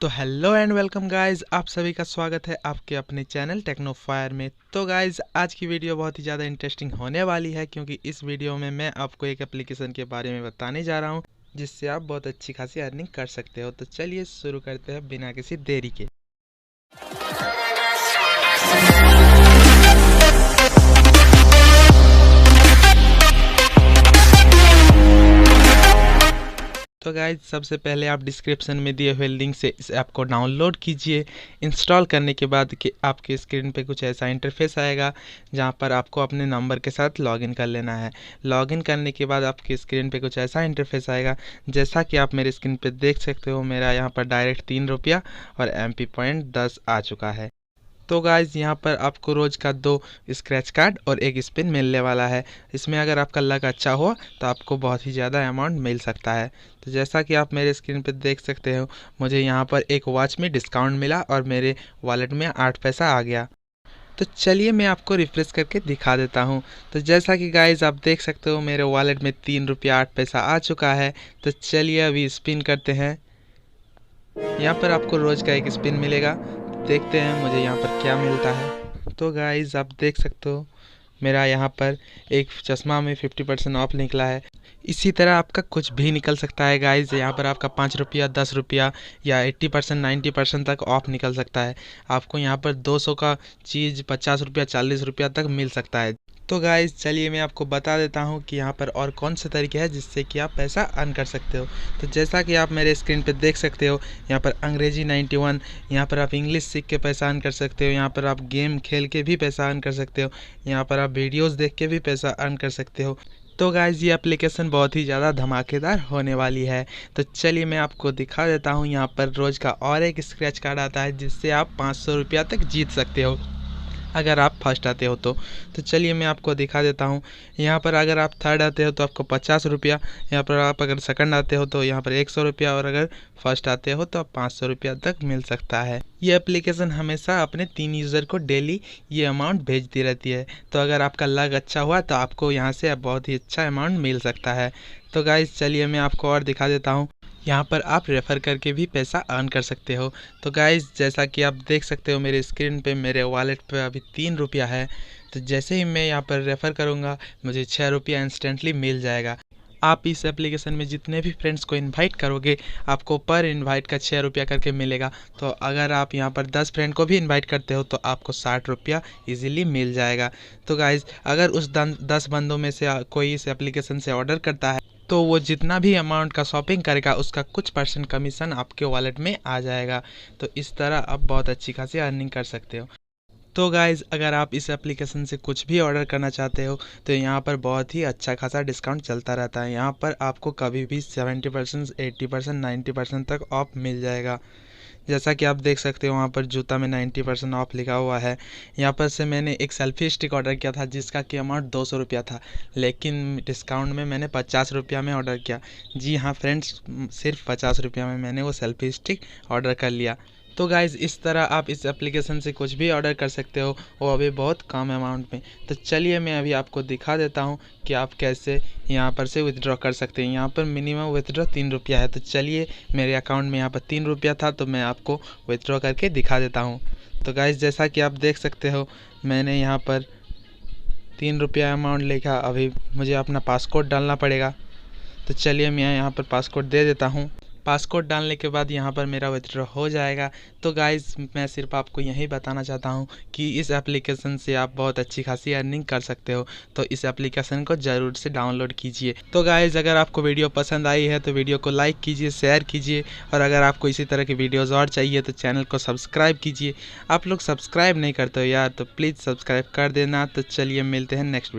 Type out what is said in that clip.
तो hello and welcome guys, आप सभी का स्वागत है आपके अपने चैनल टेक्नो फायर में। तो गाइस आज की वीडियो बहुत ही ज़्यादा इंटरेस्टिंग होने वाली है, क्योंकि इस वीडियो में मैं आपको एक एप्लीकेशन के बारे में बताने जा रहा हूं जिससे आप बहुत अच्छी खासी अर्निंग कर सकते हो। तो चलिए शुरू करते हैं बिना किसी देरी के। तो गाइज सबसे पहले आप डिस्क्रिप्शन में दिए हुए लिंक से इस ऐप को डाउनलोड कीजिए। इंस्टॉल करने के बाद कि आपके स्क्रीन पे कुछ ऐसा इंटरफेस आएगा जहां पर आपको अपने नंबर के साथ लॉगिन कर लेना है। लॉगिन करने के बाद आपके स्क्रीन पे कुछ ऐसा इंटरफेस आएगा जैसा कि आप मेरे स्क्रीन पे देख सकते हो। मेरा यहाँ पर डायरेक्ट 3 रुपया और MP पॉइंट 10 आ चुका है। तो गाइज़ यहाँ पर आपको रोज़ का 2 स्क्रैच कार्ड और 1 स्पिन मिलने वाला है। इसमें अगर आपका लक अच्छा हुआ तो आपको बहुत ही ज़्यादा अमाउंट मिल सकता है। तो जैसा कि आप मेरे स्क्रीन पर देख सकते हो, मुझे यहाँ पर एक वॉच में डिस्काउंट मिला और मेरे वॉलेट में 8 पैसा आ गया। तो चलिए मैं आपको रिफ्रेश करके दिखा देता हूँ। तो जैसा कि गाइज़ आप देख सकते हो, मेरे वॉलेट में 3 रुपया 8 पैसा आ चुका है। तो चलिए अभी स्पिन करते हैं। यहाँ पर आपको रोज़ का 1 स्पिन मिलेगा। देखते हैं मुझे यहाँ पर क्या मिलता है। तो गाइज़ आप देख सकते हो, मेरा यहाँ पर एक चश्मा में 50% ऑफ निकला है। इसी तरह आपका कुछ भी निकल सकता है गाइज़। यहाँ पर आपका 5 रुपया 10 रुपया या 80% 90% तक ऑफ निकल सकता है। आपको यहाँ पर 200 का चीज़ 50 रुपया 40 रुपया तक मिल सकता है। तो गाइज़ चलिए मैं आपको बता देता हूँ कि यहाँ पर और कौन से तरीके हैं जिससे कि आप पैसा अर्न कर सकते हो। तो जैसा कि आप मेरे स्क्रीन पे देख सकते हो, यहाँ पर अंग्रेजी 91, यहाँ पर आप इंग्लिश सीख के पैसा अर्न कर सकते हो। यहाँ पर आप गेम खेल के भी पैसा अर्न कर सकते हो। यहाँ पर आप वीडियोस देख के भी पैसा अर्न कर सकते हो। तो गाइज़ ये एप्लीकेशन बहुत ही ज़्यादा धमाकेदार होने वाली है। तो चलिए मैं आपको दिखा देता हूँ। यहाँ पर रोज़ का और एक स्क्रैच कार्ड आता है जिससे आप 500 रुपया तक जीत सकते हो अगर आप फर्स्ट आते हो तो चलिए मैं आपको दिखा देता हूँ। यहाँ पर अगर आप थर्ड आते हो तो आपको 50 रुपया, यहाँ पर आप अगर सेकंड आते हो तो यहाँ पर 100 रुपया, और अगर फर्स्ट आते हो तो आप 500 रुपया तक मिल सकता है। ये एप्लीकेशन हमेशा अपने 3 यूज़र को डेली ये अमाउंट भेजती रहती है। तो अगर आपका लक अच्छा हुआ तो आपको यहाँ से बहुत ही अच्छा अमाउंट मिल सकता है। तो गाइज़ चलिए मैं आपको और दिखा देता हूँ। यहाँ पर आप रेफ़र करके भी पैसा अर्न कर सकते हो। तो गाइज़ जैसा कि आप देख सकते हो मेरे स्क्रीन पे, मेरे वॉलेट पे अभी 3 रुपया है। तो जैसे ही मैं यहाँ पर रेफ़र करूँगा मुझे 6 रुपया इंस्टेंटली मिल जाएगा। आप इस एप्लीकेशन में जितने भी फ्रेंड्स को इनवाइट करोगे आपको पर इनवाइट का 6 रुपया करके मिलेगा। तो अगर आप यहाँ पर 10 फ्रेंड को भी इनवाइट करते हो तो आपको 60 रुपया ईजिली मिल जाएगा। तो गाइज़ अगर उस 10 बंदों में से कोई इस एप्लीकेशन से ऑर्डर करता है तो वो जितना भी अमाउंट का शॉपिंग करेगा उसका कुछ % कमीशन आपके वॉलेट में आ जाएगा। तो इस तरह आप बहुत अच्छी खासी अर्निंग कर सकते हो। तो गाइज़ अगर आप इस एप्लीकेशन से कुछ भी ऑर्डर करना चाहते हो तो यहाँ पर बहुत ही अच्छा खासा डिस्काउंट चलता रहता है। यहाँ पर आपको कभी भी 70%, 80%, 90% तक ऑफ मिल जाएगा। जैसा कि आप देख सकते हो वहाँ पर जूता में 90% ऑफ लिखा हुआ है। यहाँ पर से मैंने एक सेल्फी स्टिक ऑर्डर किया था जिसका कि अमाउंट 200 रुपया था, लेकिन डिस्काउंट में मैंने 50 रुपया में ऑर्डर किया। जी हाँ फ्रेंड्स, सिर्फ 50 रुपया में मैंने वो सेल्फी स्टिक ऑर्डर कर लिया। तो गाइज़ इस तरह आप इस एप्लीकेशन से कुछ भी ऑर्डर कर सकते हो, वो अभी बहुत कम अमाउंट में। तो चलिए मैं अभी आपको दिखा देता हूँ कि आप कैसे यहाँ पर से विथड्रॉ कर सकते हैं। यहाँ पर मिनिमम विथड्रॉ 3 रुपया है। तो चलिए मेरे अकाउंट में यहाँ पर 3 रुपया था तो मैं आपको विथड्रॉ करके दिखा देता हूँ। तो गाइज़ जैसा कि आप देख सकते हो मैंने यहाँ पर 3 रुपया अमाउंट लिखा। अभी मुझे अपना पासकोड डालना पड़ेगा। तो चलिए मैं यहाँ पर पासकोड दे देता हूँ। पासकोड डालने के बाद यहाँ पर मेरा विथड्रॉ हो जाएगा। तो गाइज़ मैं सिर्फ आपको यही बताना चाहता हूँ कि इस एप्लीकेशन से आप बहुत अच्छी खासी अर्निंग कर सकते हो। तो इस एप्लीकेशन को ज़रूर से डाउनलोड कीजिए। तो गाइज़ अगर आपको वीडियो पसंद आई है तो वीडियो को लाइक कीजिए, शेयर कीजिए, और अगर आपको इसी तरह की वीडियोज़ और चाहिए तो चैनल को सब्सक्राइब कीजिए। आप लोग सब्सक्राइब नहीं करते हो यार, तो प्लीज़ सब्सक्राइब कर देना। तो चलिए मिलते हैं नेक्स्ट